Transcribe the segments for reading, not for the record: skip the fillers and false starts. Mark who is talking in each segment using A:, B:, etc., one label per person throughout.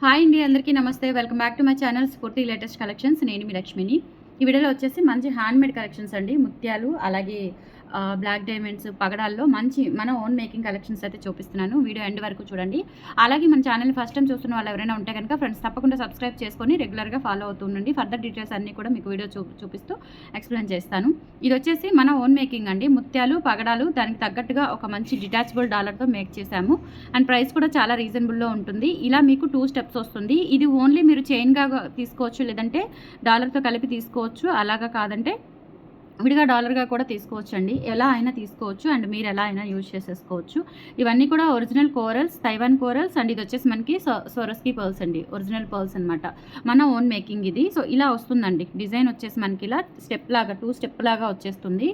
A: Hi అండి, అందరికీ నమస్తే. Welcome back to my channel స్ఫూర్తి లేటెస్ట్ కలెక్షన్స్. నేను మీ లక్ష్మిని. ఈ వీడియోలో వచ్చేసి మంచి హ్యాండ్మేడ్ కలెక్షన్స్ అండి. ముత్యాలు అలాగే బ్లాక్ డైమండ్స్ పగడాల్లో మంచి మన ఓన్ మేకింగ్ కలెక్షన్స్ అయితే చూపిస్తున్నాను. వీడియో ఎండ్ వరకు చూడండి. అలాగే మన ఛానల్ని ఫస్ట్ టైం చూస్తున్న వాళ్ళు ఎవరైనా ఉంటే కనుక ఫ్రెండ్స్ తప్పకుండా సబ్స్క్రైబ్ చేసుకొని రెగ్యులర్గా ఫాలో అవుతూ ఉండండి. ఫర్దర్ డీటెయిల్స్ అన్నీ కూడా మీకు వీడియో చూపిస్తూ ఎక్స్ప్లెయిన్ చేస్తాను. ఇది వచ్చేసి మన ఓన్ మేకింగ్ అండి. ముత్యాలు పగడాలు దానికి తగ్గట్టుగా ఒక మంచి డిటాచబుల్ డాలర్తో మేక్ చేశాము. అండ్ ప్రైస్ కూడా చాలా రీజనబుల్లో ఉంటుంది. ఇలా మీకు 2 స్టెప్స్ వస్తుంది. ఇది ఓన్లీ మీరు చైన్గా తీసుకోవచ్చు, లేదంటే డాలర్తో కలిపి తీసుకోవచ్చు. అలాగా కాదంటే విడిగా డాలర్గా కూడా తీసుకోవచ్చు అండి. ఎలా అయినా తీసుకోవచ్చు అండ్ మీరు ఎలా అయినా యూజ్ చేసేసుకోవచ్చు. ఇవన్నీ కూడా original corals, Taiwan corals. And ఇది వచ్చేసి మనకి స్వరోస్కీ పర్ల్స్ అండి, ఒరిజినల్ పర్ల్స్ అనమాట. మన ఓన్ మేకింగ్ ఇది. సో ఇలా వస్తుందండి. డిజైన్ వచ్చేసి మనకి ఇలా స్టెప్ లాగా 2 స్టెప్ లాగా వచ్చేస్తుంది.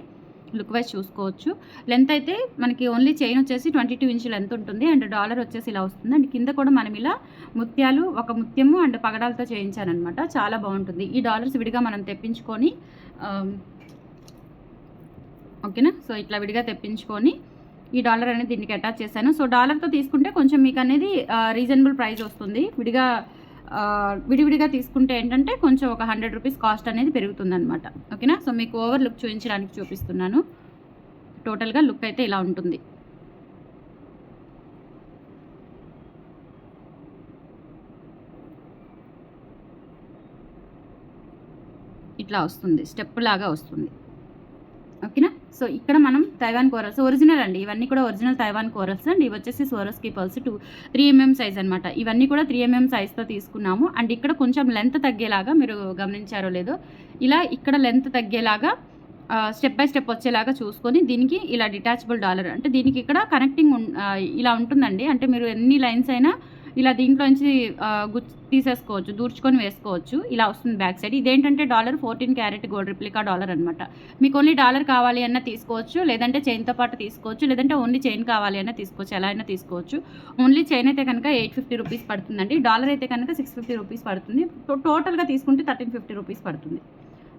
A: లుక్ వైజ్ చూసుకోవచ్చు. లెంత్ అయితే మనకి ఓన్లీ చైన్ వచ్చేసి 22 ఇంచ్ లెంత్ ఉంటుంది. అండ్ డాలర్ వచ్చేసి ఇలా వస్తుంది. అండ్ కింద కూడా మనం ఇలా ముత్యాలు, ఒక ముత్యము అండ్ పగడాలతో చేయించానమాట. చాలా బాగుంటుంది. ఈ డాలర్స్ విడిగా మనం తెప్పించుకొని ఓకేనా. సో ఇట్లా విడిగా తెప్పించుకొని ఈ డాలర్ అనేది దీనికి అటాచ్ చేశాను. సో డాలర్తో తీసుకుంటే కొంచెం మీకు అనేది రీజనబుల్ ప్రైస్ వస్తుంది. విడివిడిగా తీసుకుంటే ఏంటంటే కొంచెం ఒక 100 రూపీస్ కాస్ట్ అనేది పెరుగుతుందన్నమాట. ఓకేనా. సో మీకు ఓవర్ లుక్ చూపించడానికి చూపిస్తున్నాను. టోటల్గా లుక్ అయితే ఇలా ఉంటుంది. ఇట్లా వస్తుంది, స్టెప్ లాగా వస్తుంది. ఓకేనా. సో ఇక్కడ మనం తైవాన్ కోరల్స్ ఒరిజినల్ అండి. ఇవన్నీ కూడా ఒరిజినల్ తైవాన్ కోరల్స్ అండ్ ఇవి వచ్చేసి స్వరోస్కీ పర్ల్స్ 3 mm సైజ్ అనమాట. ఇవన్నీ కూడా 3 mm సైజ్తో తీసుకున్నాము. అండ్ ఇక్కడ కొంచెం లెంత్ తగ్గేలాగా, మీరు గమనించారో లేదో, ఇలా ఇక్కడ లెంత్ తగ్గేలాగా స్టెప్ బై స్టెప్ వచ్చేలాగా చూసుకొని దీనికి ఇలా డిటాచబుల్ డాలర్ అంటే దీనికి ఇక్కడ కనెక్టింగ్ ఇలా ఉంటుందండి. అంటే మీరు ఎన్ని లైన్స్ అయినా ఇలా దీంట్లోంచి తీసేసుకోవచ్చు, దూర్చుకొని వేసుకోవచ్చు. ఇలా వస్తుంది బ్యాక్ సైడ్. ఇదేంటంటే dollar 14 carat gold replica dollar అనమాట. మీకు ఓన్లీ డాలర్ కావాలి అన్న తీసుకోవచ్చు, లేదంటే చైన్తో పాటు తీసుకోవచ్చు, లేదంటే ఓన్లీ చైన్ కావాలి అన్న తీసుకోవచ్చు. ఎలా అయినా తీసుకోవచ్చు. ఓన్లీ చైన్ అయితే కనుక 850 రూపీస్ పడుతుందండి. డాలర్ అయితే కనుక 650 రూపీస్ పడుతుంది. టోటల్గా తీసుకుంటే 1350 రూపీస్ పడుతుంది.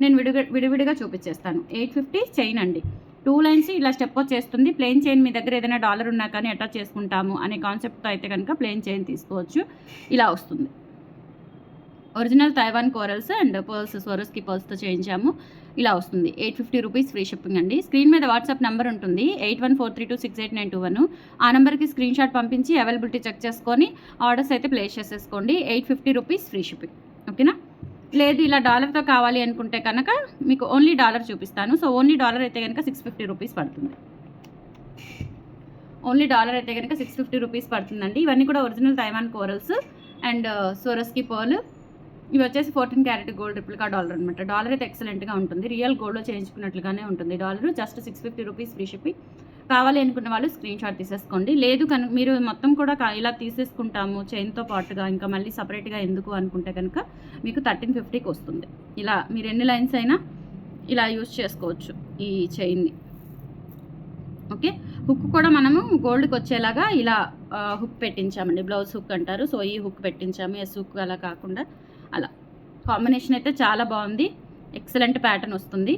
A: నేను విడివిడిగా చూపించేస్తాను. 850 చైన్ అండి. 2 లైన్స్ ఇలా స్టెప్ వచ్చేస్తుంది. ప్లెయిన్ చైన్ మీ దగ్గర ఏదైనా డాలర్ ఉన్నా కానీ అటాచ్ చేసుకుంటాము అనే కాన్సెప్ట్తో అయితే కనుక ప్లెయిన్ చైన్ తీసుకోవచ్చు. ఇలా వస్తుంది. Original Taiwan corals and pearls Swarovski పర్ల్స్తో చేయించాము. ఇలా వస్తుంది. 850 రూపీస్ ఫ్రీ షిప్పింగ్ అండి. స్క్రీన్ మీద వాట్సాప్ నెంబర్ ఉంటుంది 8143268921. ఆ నెంబర్కి స్క్రీన్ షాట్ పంపించి అవైలబిలిటీ చెక్ చేసుకొని ఆర్డర్స్ అయితే ప్లేస్ చేసేసుకోండి. 850 రూపీస్ ఫ్రీ షిప్పింగ్. ఓకేనా. లేదు ఇలా డాలర్తో కావాలి అనుకుంటే కనుక మీకు ఓన్లీ డాలర్ చూపిస్తాను. సో ఓన్లీ డాలర్ అయితే కనుక 650 రూపీస్ పడుతుంది. ఓన్లీ డాలర్ అయితే కనుక 650 రూపీస్ పడుతుందండి. ఇవన్నీ కూడా original Taiwan corals and Swarovski pearl. ఇవి వచ్చేసి 14 క్యారెట్ గోల్డ్ రిప్లికా డాలర్ అనమాట. డాలర్ అయితే ఎక్సలెంట్గా ఉంటుంది. రియల్ గోల్డ్లో చేయించుకున్నట్లుగానే ఉంటుంది dollar. Just 650 rupees free shipping. కావాలి అనుకున్న వాళ్ళు స్క్రీన్ షాట్ తీసేసుకోండి. లేదు కనుక మీరు మొత్తం కూడా ఇలా తీసేసుకుంటాము చైన్తో పాటుగా, ఇంకా మళ్ళీ సపరేట్గా ఎందుకు అనుకుంటే కనుక మీకు 1350కి వస్తుంది. ఇలా మీరు ఎన్ని లైన్స్ అయినా ఇలా యూజ్ చేసుకోవచ్చు ఈ చైన్ని. ఓకే. హుక్ కూడా మనము గోల్డ్కి వచ్చేలాగా ఇలా హుక్ పెట్టించామండి. బ్లౌజ్ హుక్ అంటారు. సో ఈ హుక్ పెట్టించాము. ఎస్ హుక్ అలా కాకుండా అలా కాంబినేషన్ అయితే చాలా బాగుంది. ఎక్సలెంట్ ప్యాటర్న్ వస్తుంది.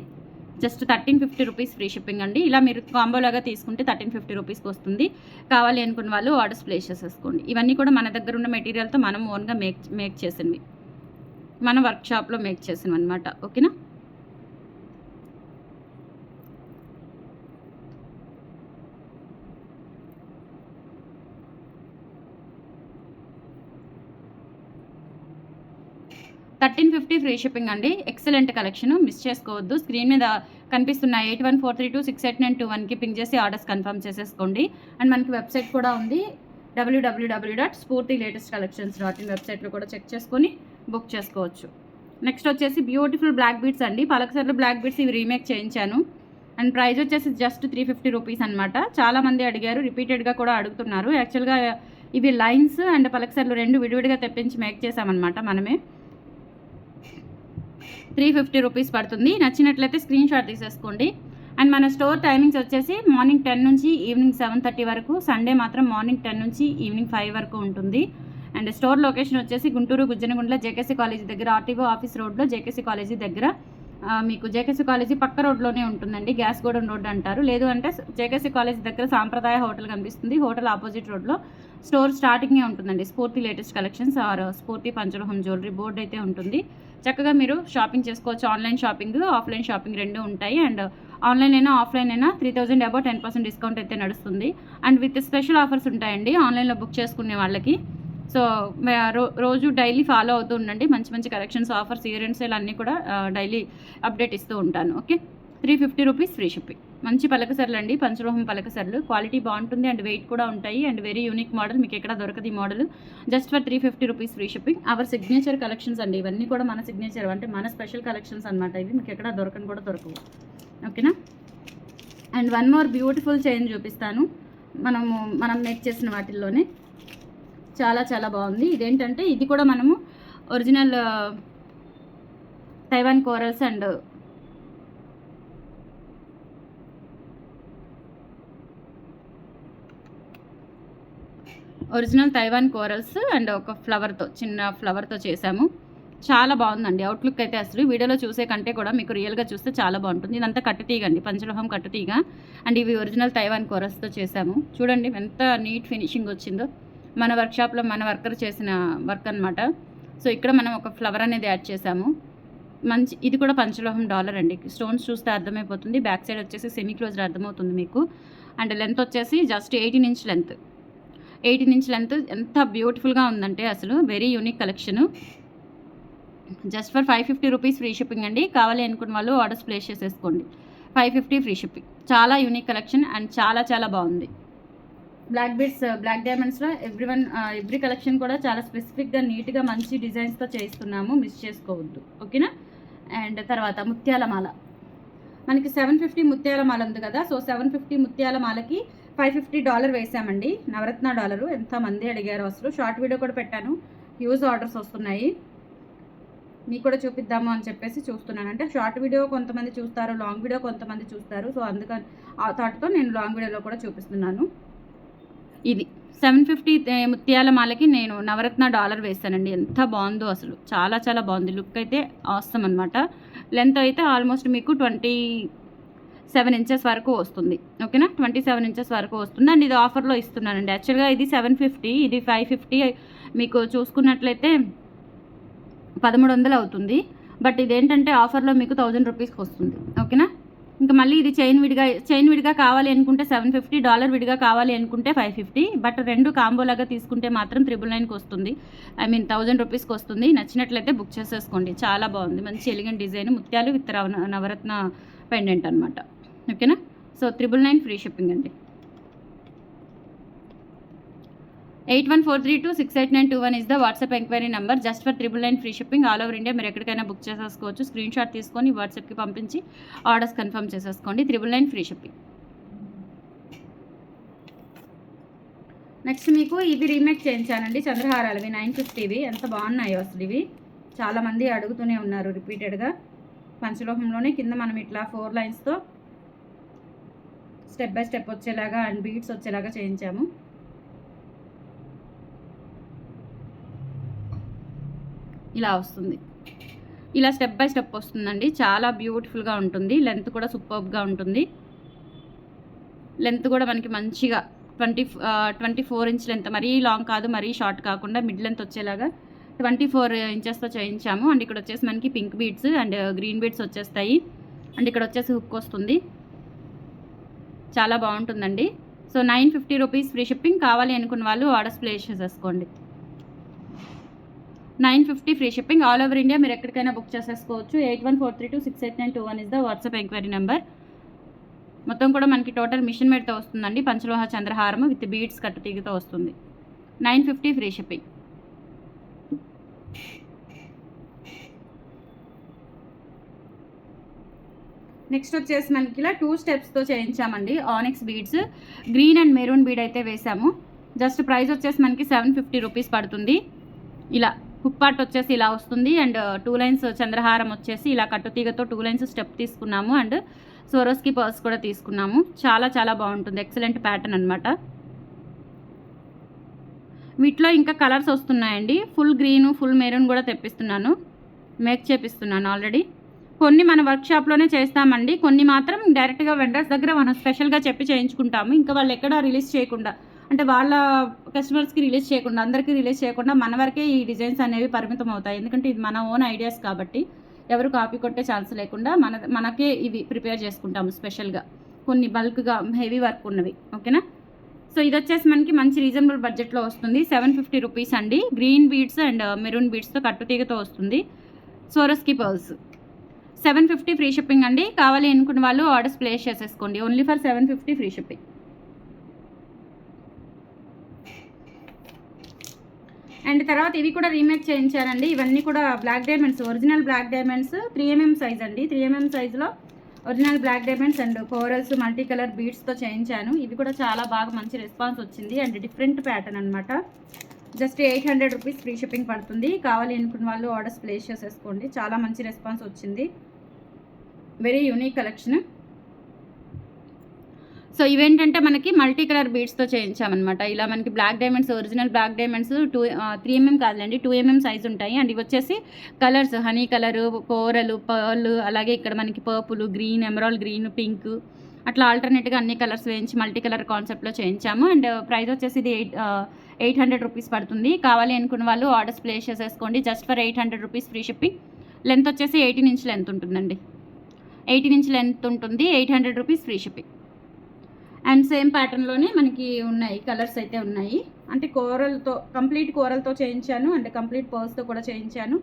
A: జస్ట్ 1350 రూపీస్ ఫ్రీ షిప్పింగ్ అండి. ఇలా మీరు కాంబోలాగా తీసుకుంటే 1350 రూపీస్కి వస్తుంది. కావాలి అనుకున్న వాళ్ళు ఆర్డర్స్ ప్లేస్ చేసేసుకోండి. ఇవన్నీ కూడా మన దగ్గర ఉన్న మెటీరియల్తో మనం ఓన్గా మేక్ చేసినవి, మన వర్క్షాప్లో మేక్ చేసినవి అనమాట. ఓకేనా. $1350 ఫ్రీ షిప్పింగ్ అండి. ఎక్సలెంట్ కలెక్షన్, మిస్ చేసుకోవద్దు. స్క్రీన్ మీద కనిపిస్తున్న 8143268921కి పింక్ చేసి ఆర్డర్స్ కన్ఫర్మ్ చేసేసుకోండి. అండ్ మనకి వెబ్సైట్ కూడా ఉంది www.spurtilatestcollections.in. వెబ్సైట్లో కూడా చెక్ చేసుకొని బుక్ చేసుకోవచ్చు. నెక్స్ట్ వచ్చేసి బ్యూటిఫుల్ బ్లాక్ బీడ్స్ అండి. పలకసర్లు బ్లాక్ బీడ్స్ ఇవి రీమేక్ చేయించాను. అండ్ ప్రైస్ వచ్చేసి జస్ట్ 350 రూపీస్ అనమాట. చాలామంది అడిగారు, రిపీటెడ్గా కూడా అడుగుతున్నారు. యాక్చువల్గా ఇవి లైన్స్ అండ్ పలకసర్లు రెండు విడివిడిగా తెప్పించి మేక్ చేసామన్నమాట మనమే. 350 రూపీస్ పడుతుంది. నచ్చినట్లయితే స్క్రీన్ షాట్ తీసేసుకోండి. అండ్ మన స్టోర్ టైమింగ్స్ వచ్చేసి మార్నింగ్ 10 నుంచి ఈవినింగ్ 7:30 వరకు. సండే మాత్రం మార్నింగ్ 10 నుంచి ఈవినింగ్ 5 వరకు ఉంటుంది. అండ్ స్టోర్ లొకేషన్ వచ్చేసి గుంటూరు గుజ్జనగుండ్ల జేకేసీ కాలేజీ దగ్గర, ఆర్టీఓ ఆఫీస్ రోడ్లో జేకేసీ కాలేజీ దగ్గర. మీకు జేకేసీ కాలేజీ పక్క రోడ్లోనే ఉంటుందండి, గ్యాస్ గోడౌన్ రోడ్ అంటారు. లేదు అంటే జేకేసీ కాలేజ్ దగ్గర సాంప్రదాయ హోటల్ కనిపిస్తుంది, హోటల్ ఆపోజిట్ రోడ్లో స్టోర్ స్టార్టింగే ఉంటుందండి. స్ఫూర్తి లేటెస్ట్ కలెక్షన్స్ ఆర్ స్ఫూర్తి పంచలోహం జ్యువెలరీ బోర్డు అయితే ఉంటుంది. చక్కగా మీరు షాపింగ్ చేసుకోవచ్చు. ఆన్లైన్ షాపింగ్, ఆఫ్లైన్ షాపింగ్ రెండు ఉంటాయి. అండ్ ఆన్లైన్ అయినా ఆఫ్లైన్ అయినా 3000 అబౌవ్ 10% డిస్కౌంట్ అయితే నడుస్తుంది. అండ్ విత్ స్పెషల్ ఆఫర్స్ ఉంటాయండి ఆన్లైన్లో బుక్ చేసుకునే వాళ్ళకి. సో రోజు డైలీ ఫాలో అవుతూ ఉండండి. మంచి మంచి collections, offers, year and sale అన్నీ కూడా డైలీ అప్డేట్ ఇస్తూ ఉంటాను. Okay, 350 rupees free shipping. మంచి పలకసర్లు అండి, పంచలోహం పలకసర్లు. క్వాలిటీ బాగుంటుంది అండ్ వెయిట్ కూడా ఉంటాయి. అండ్ వెరీ యూనిక్ మోడల్, మీకు ఎక్కడ దొరకదు ఈ model. Just for 350 rupees free shipping. Our signature collections అండి, ఇవన్నీ కూడా మన సిగ్నేచర్ అంటే మన స్పెషల్ కలెక్షన్స్ అనమాట. ఇవి మీకు ఎక్కడ దొరకని కూడా దొరకవు. ఓకేనా. And one more beautiful chain చూపిస్తాను, మనం మేక్ చేసిన వాటిల్లోనే. చాలా చాలా బాగుంది. ఇదేంటంటే ఇది కూడా మనము ఒరిజినల్ తైవాన్ కోరల్స్ అండ్ ఒక ఫ్లవర్తో, చిన్న ఫ్లవర్తో చేసాము. చాలా బాగుందండి అవుట్లుక్ అయితే. అసలు వీడియోలో చూసే కంటే కూడా మీకు రియల్గా చూస్తే చాలా బాగుంటుంది. ఇదంతా కట్టుతీగ అండి, పంచలోహం కట్టుతీగ. అండ్ ఇవి ఒరిజినల్ తైవాన్ కోరల్స్తో చేసాము. చూడండి ఎంత నీట్ ఫినిషింగ్ వచ్చిందో. మన వర్క్షాప్లో మన వర్కర్ చేసిన వర్క్ అనమాట. సో ఇక్కడ మనం ఒక ఫ్లవర్ అనేది యాడ్ చేసాము. మంచి, ఇది కూడా పంచలోహం డాలర్ అండి. స్టోన్స్ చూస్తే అర్థమైపోతుంది. బ్యాక్ సైడ్ వచ్చేసి సెమీ క్లోజ్డ్ అర్థమవుతుంది మీకు. అండ్ లెంత్ వచ్చేసి just 18 inch length. 18 inch length ఎంత బ్యూటిఫుల్గా ఉందంటే అసలు very unique collection. Just for 550 rupees free shipping అండి. కావాలి అనుకున్న వాళ్ళు ఆర్డర్స్ ప్లేస్ చేసేసుకోండి. 550 ఫ్రీ షిప్పింగ్. చాలా యూనిక్ కలెక్షన్ అండ్ చాలా చాలా బాగుంది. బ్లాక్ బీడ్స్, బ్లాక్ డైమండ్స్లో ఎవ్రీ కలెక్షన్ కూడా చాలా స్పెసిఫిక్గా నీట్గా మంచి డిజైన్స్తో చేస్తున్నాము, మిస్ చేసుకోవద్దు. ఓకేనా. అండ్ తర్వాత ముత్యాల మాల, మనకి 750 ముత్యాల మాల ఉంది కదా. సో 750 ముత్యాల మాలకి $550 వేసామండి, నవరత్న డాలరు. ఎంతమంది అడిగారు అసలు. షార్ట్ వీడియో కూడా పెట్టాను, హ్యూజ్ ఆర్డర్స్ వస్తున్నాయి. మీకు కూడా చూపిద్దాము అని చెప్పేసి చూస్తున్నాను. అంటే షార్ట్ వీడియో కొంతమంది చూస్తారు, లాంగ్ వీడియో కొంతమంది చూస్తారు. సో అందుకని ఆ థాట్తో నేను లాంగ్ వీడియోలో కూడా చూపిస్తున్నాను. ఇది 750 ముత్యాల మాలకి నేను నవరత్న డాలర్ వేస్తానండి. ఎంత బాగుందో అసలు, చాలా చాలా బాగుంది. లుక్ అయితే ఆసమ్ అనమాట. లెంత్ అయితే ఆల్మోస్ట్ మీకు 27 ఇంచెస్ వరకు వస్తుంది. ఓకేనా, 27 ఇంచెస్ వరకు వస్తుంది. అండ్ ఇది ఆఫర్లో ఇస్తున్నానండి. యాక్చువల్గా ఇది 750, ఇది 550. మీకు చూసుకున్నట్లయితే 1300 అవుతుంది. బట్ ఇదేంటంటే ఆఫర్లో మీకు 1000 రూపీస్కి వస్తుంది. ఓకేనా. ఇంకా మళ్ళీ ఇది చైన్ విడిగా కావాలి అనుకుంటే 750, డాలర్ విడిగా కావాలి అనుకుంటే 550. బట్ రెండు కాంబోలాగా తీసుకుంటే మాత్రం 999కి వస్తుంది. 1000 రూపీస్కి వస్తుంది. నచ్చినట్లయితే బుక్ చేసేసుకోండి. చాలా బాగుంది, మంచి ఎలిగెంట్ డిజైన్, ముత్యాలు విత్ నవరత్న పెండెంట్ అనమాట. ఓకేనా. సో 999 ఫ్రీ షిప్పింగ్ అండి. 8143268921 is the WhatsApp enquiry number. Just for 999 free shipping. All over India మీరు ఎక్కడికైనా బుక్ చేసేసుకోవచ్చు. స్క్రీన్ షాట్ తీసుకొని వాట్సాప్కి పంపించి ఆర్డర్స్ కన్ఫర్మ్ చేసేసుకోండి. 999 ఫ్రీ షిప్పింగ్. నెక్స్ట్ మీకు ఇవి రీమేక్ చేయించానండి, చంద్రహారాలవి 950వి. ఎంత బాగున్నాయో అసలు. ఇవి చాలామంది అడుగుతూనే ఉన్నారు రిపీటెడ్గా. పంచలోహంలోనే కింద మనం ఇట్లా 4 లైన్స్తో స్టెప్ బై స్టెప్ వచ్చేలాగా అండ్ బీడ్స్ వచ్చేలాగా చేయించాము. ఇలా వస్తుంది, ఇలా స్టెప్ బై స్టెప్ వస్తుందండి. చాలా బ్యూటిఫుల్గా ఉంటుంది. లెంత్ కూడా సూపర్గా ఉంటుంది. లెంత్ కూడా మనకి మంచిగా 24 ఇంచ్ లెంత్, మరీ లాంగ్ కాదు మరీ షార్ట్ కాకుండా మిడ్ లెంత్ వచ్చేలాగా 24 ఇంచెస్తో చేయించాము. అండ్ ఇక్కడ వచ్చేసి మనకి pink beads and green beads వచ్చేస్తాయి. అండ్ ఇక్కడ వచ్చేసి హుక్ వస్తుంది. చాలా బాగుంటుందండి. So 950 rupees free shipping. కావాలి అనుకున్న వాళ్ళు ఆర్డర్స్ ప్లేస్ చేసేసుకోండి. 950 free shipping. All over India మీరు ఎక్కడికైనా బుక్ చేసేసుకోవచ్చు. 8143268921 is the WhatsApp enquiry number. మొత్తం కూడా మనకి టోటల్ మిషన్ మేడ్తో వస్తుందండి. పంచలోహ చంద్రహారం విత్ బీడ్స్ కట్టుతీగతో వస్తుంది. 950 ఫ్రీ షిప్పింగ్. నెక్స్ట్ వచ్చేసి మనకి ఇలా 2 స్టెప్స్తో చేయించామండి. Onyx beads, green and maroon bead అయితే వేసాము. జస్ట్ ప్రైస్ వచ్చేసి మనకి 750 రూపీస్ పడుతుంది. ఇలా హుక్ పార్ట్ వచ్చేసి ఇలా వస్తుంది. అండ్ 2 లైన్స్ చంద్రహారం వచ్చేసి ఇలా కట్టుతీగతో 2 లైన్స్ స్టెప్ తీసుకున్నాము. అండ్ సోరోస్కి పర్స్ కూడా తీసుకున్నాము. చాలా చాలా బాగుంటుంది. ఎక్సలెంట్ ప్యాటర్న్ అనమాట. వీటిలో ఇంకా కలర్స్ వస్తున్నాయండి. ఫుల్ గ్రీను, ఫుల్ మెరూన్ కూడా తెప్పిస్తున్నాను, మేక్ చేపిస్తున్నాను ఆల్రెడీ. కొన్ని మన వర్క్షాప్లోనే చేస్తామండి, కొన్ని మాత్రం డైరెక్ట్గా వెండర్స్ దగ్గర మనం స్పెషల్గా చెప్పి చేయించుకుంటాము. ఇంకా వాళ్ళు ఎక్కడ రిలీజ్ చేయకుండా, అంటే వాళ్ళ కస్టమర్స్కి రిలీజ్ చేయకుండా, అందరికీ రిలీజ్ చేయకుండా మన వరకే ఈ డిజైన్స్ అనేవి పరిమితం అవుతాయి. ఎందుకంటే ఇది మన ఓన్ ఐడియాస్ కాబట్టి ఎవరు కాపీ కొట్టే ఛాన్స్ లేకుండా మనకే ఇవి ప్రిపేర్ చేసుకుంటాము స్పెషల్గా, కొన్ని బల్క్గా హెవీ వర్క్ ఉన్నవి. ఓకేనా. సో ఇది వచ్చేసి మనకి మంచి రీజనబుల్ బడ్జెట్లో వస్తుంది. 750 రూపీస్ అండి. గ్రీన్ బీడ్స్ అండ్ మెరూన్ బీడ్స్తో కట్టుతీగతో వస్తుంది. స్వరోస్కి పర్ల్స్ 750 ఫ్రీ షిప్పింగ్ అండి. కావాలి అనుకున్న వాళ్ళు ఆర్డర్స్ ప్లేస్ చేసేసుకోండి. Only for 750 free shipping. And తర్వాత ఇవి కూడా రీమేక్ చేయించారండి. ఇవన్నీ కూడా black diamonds, original black diamonds 3mm size అండి. 3mm సైజులో original black diamonds and corals multi colour బీడ్స్తో చేయించాను. ఇవి కూడా చాలా బాగా మంచి రెస్పాన్స్ వచ్చింది అండ్ డిఫరెంట్ ప్యాటర్న్ అనమాట. జస్ట్ 800 రూపీస్ ఫ్రీ షిప్పింగ్ పడుతుంది. కావాలి అనుకున్న వాళ్ళు ఆర్డర్స్ ప్లేస్ చేసేసుకోండి. చాలా మంచి రెస్పాన్స్ వచ్చింది. Very unique collection. సో ఇవేంటంటే మనకి మల్టీ కలర్ బీడ్స్తో చేయించామన్నమాట. ఇలా మనకి black diamonds, original black diamonds 3mm కాదులేండి 2mm సైజ్ ఉంటాయి. అండ్ ఇవి వచ్చేసి colours honey colour, coral, pearl, అలాగే ఇక్కడ మనకి purple, green, emerald green, pink, అట్లా ఆల్టర్నేట్గా అన్ని కలర్స్ వేయించి మల్టీ కలర్ కాన్సెప్ట్లో చేయించాము. అండ్ ప్రైస్ వచ్చేసి ఇది 800 రూపీస్ పడుతుంది. కావాలి అనుకున్న వాళ్ళు ఆర్డర్స్ ప్లేస్ చేసేసుకోండి. Just for 800 rupees free shipping. Length వచ్చేసి 18 ఇంచ్ లెంత్ ఉంటుందండి. 18 ఇంచ్ లెంత్ ఉంటుంది. 800 rupees free shipping. And same ప్యాటర్న్లోనే మనకి ఉన్నాయి, కలర్స్ అయితే ఉన్నాయి. అంటే కోరల్తో, కంప్లీట్ కోరల్తో చేయించాను అండ్ కంప్లీట్ పర్ల్స్తో కూడా చేయించాను.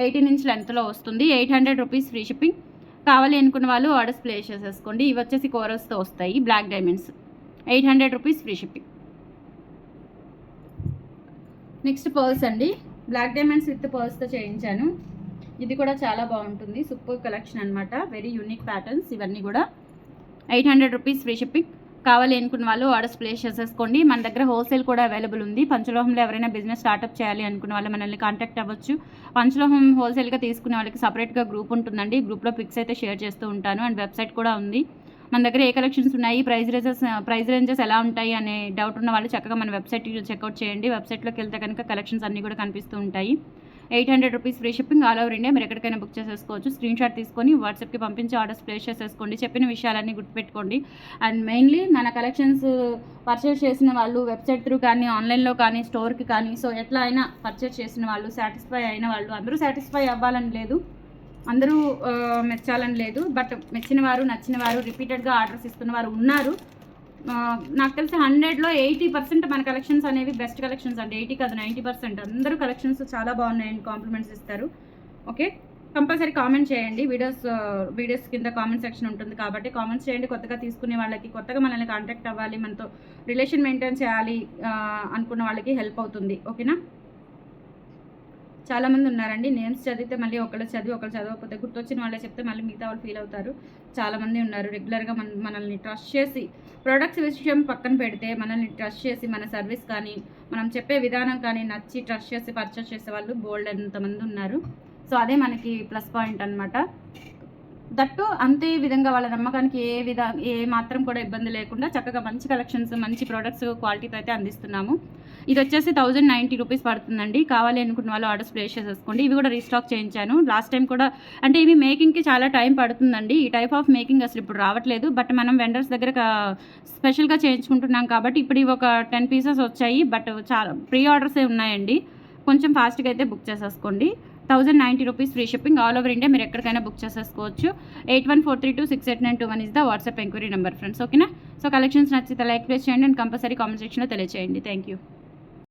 A: 18 ఇంచ్ లెంత్లో వస్తుంది. 800 రూపీస్ ఫ్రీ షిప్పింగ్. కావాలి అనుకున్న వాళ్ళు ఆర్డర్స్ ప్లేస్ చేసేసుకోండి. ఇవి వచ్చేసి కోరల్స్తో వస్తాయి black diamonds. 800 rupees free shipping. Next pearls అండి. బ్లాక్ డైమండ్స్ విత్ పర్ల్స్తో చేయించాను. ఇది కూడా చాలా బాగుంటుంది. సూపర్ కలెక్షన్ అనమాట. వెరీ యూనిక్ ప్యాటర్న్స్ ఇవన్నీ కూడా. 800 రూపీస్ ఫ్రీ షిప్పింగ్. కావాలి అనుకున్న వాళ్ళు ఆర్డర్స్ ప్లేస్ చేసేసుకోండి. మన దగ్గర హోల్సేల్ కూడా అవైలబుల్ ఉంది. పంచలోహంలో ఎవరైనా బిజినెస్ స్టార్ట్అప్ చేయాలి అనుకున్న వాళ్ళు మనల్ని కాంటాక్ట్ అవ్వచ్చు. పంచలోహం హోల్సేల్గా తీసుకునే వాళ్ళకి సపరేట్గా గ్రూప్ ఉంటుందండి. గ్రూప్లో పిక్స్ అయితే షేర్ చేస్తూ ఉంటాను. అండ్ వెబ్సైట్ కూడా ఉంది. మన దగ్గర ఏ కలెక్షన్స్ ఉన్నాయి, ప్రైస్ రేంజెస్ ఎలా ఉంటాయి అనే డౌట్ ఉన్న వాళ్ళు చక్కగా మన వెబ్సైట్ చెక్అవుట్ చేయండి. వెబ్సైట్లోకి వెళ్తే కనుక కలెక్షన్స్ అన్నీ కూడా కనిపిస్తూ ఉంటాయి. 800 rupees free shipping. All over India మీరు ఎక్కడికైనా బుక్ చేసేసుకోవచ్చు. స్క్రీన్ షాట్ తీసుకొని వాట్సాప్కి పంపించి ఆర్డర్స్ ప్లేస్ చేసేసుకోండి. చెప్పిన విషయాలన్నీ గుర్తుపెట్టుకోండి. అండ్ మెయిన్లీ మన కలెక్షన్స్ పర్చేస్ చేసిన వాళ్ళు వెబ్సైట్ త్రూ కానీ, ఆన్లైన్లో కానీ, స్టోర్కి కానీ, సో ఎట్లా అయినా పర్చేస్ చేసిన వాళ్ళు, సాటిస్ఫై అయిన వాళ్ళు, అందరూ సాటిస్ఫై అవ్వాలని లేదు, అందరూ మెచ్చాలని లేదు. బట్ మెచ్చిన వారు, నచ్చిన వారు, రిపీటెడ్గా ఆర్డర్స్ ఇస్తున్న వారు ఉన్నారు. నాకు తెలిసి 100లో 80% మన కలెక్షన్స్ అనేవి బెస్ట్ కలెక్షన్స్ అండి. 80 కాదు 90% అందరూ కలెక్షన్స్ చాలా బాగున్నాయని కాంప్లిమెంట్స్ ఇస్తారు. ఓకే, కంపల్సరీ కామెంట్ చేయండి. వీడియోస్ కింద కామెంట్ సెక్షన్ ఉంటుంది కాబట్టి కామెంట్స్ చేయండి. కొత్తగా తీసుకునే వాళ్ళకి, కొత్తగా మనల్ని కాంటాక్ట్ అవ్వాలి, మనతో రిలేషన్ మెయింటైన్ చేయాలి అనుకున్న వాళ్ళకి హెల్ప్ అవుతుంది. ఓకేనా. చాలామంది ఉన్నారండి. నేమ్స్ చదివితే మళ్ళీ ఒకళ్ళు చదవకపోతే గుర్తొచ్చిన వాళ్ళే చెప్తే మళ్ళీ మిగతా వాళ్ళు ఫీల్ అవుతారు. చాలామంది ఉన్నారు రెగ్యులర్గా మనల్ని ట్రస్ట్ చేసి, ప్రొడక్ట్స్ విషయం పక్కన పెడితే మనల్ని ట్రస్ట్ చేసి, మన సర్వీస్ కానీ, మనం చెప్పే విధానం కానీ నచ్చి ట్రస్ట్ చేసి పర్చేస్ చేసే వాళ్ళు బోల్డ్ ఎంతమంది ఉన్నారు. సో అదే మనకి ప్లస్ పాయింట్ అనమాట. దట్టు అంతే విధంగా వాళ్ళ నమ్మకానికి ఏ మాత్రం కూడా ఇబ్బంది లేకుండా చక్కగా మంచి కలెక్షన్స్, మంచి ప్రోడక్ట్స్ క్వాలిటీతో అయితే అందిస్తున్నాము. ఇది వచ్చేసి 1090 రూపీస్ పడుతుందండి. కావాలి అనుకున్న వాళ్ళు ఆర్డర్స్ ప్లేస్ చేసేసుకోండి. ఇవి కూడా రీస్టాక్ చేయించాను లాస్ట్ టైం కూడా. అంటే ఇవి మేకింగ్కి చాలా టైం పడుతుందండి. ఈ టైప్ ఆఫ్ మేకింగ్ అసలు ఇప్పుడు రావట్లేదు. బట్ మనం వెండర్స్ దగ్గర స్పెషల్గా చేయించుకుంటున్నాం కాబట్టి ఇప్పుడు ఇవి ఒక 10 పీసెస్ వచ్చాయి. బట్ చాలా ప్రీ ఆర్డర్సే ఉన్నాయండి. కొంచెం ఫాస్ట్గా అయితే బుక్ చేసేసుకోండి. 1090 rupees free shipping. All over India మీరు ఎక్కడికైనా బుక్ చేసేసుకోవచ్చు. 8143268921 is the WhatsApp enquiry number friends. ఓకేనా. సో కలెక్షన్స్ నచ్చితే లైక్ ప్లేస్ చేయండి అండ్ కంపల్సరీ కామెంట్ సెక్షన్లో తెలియజేయండి. Thank you.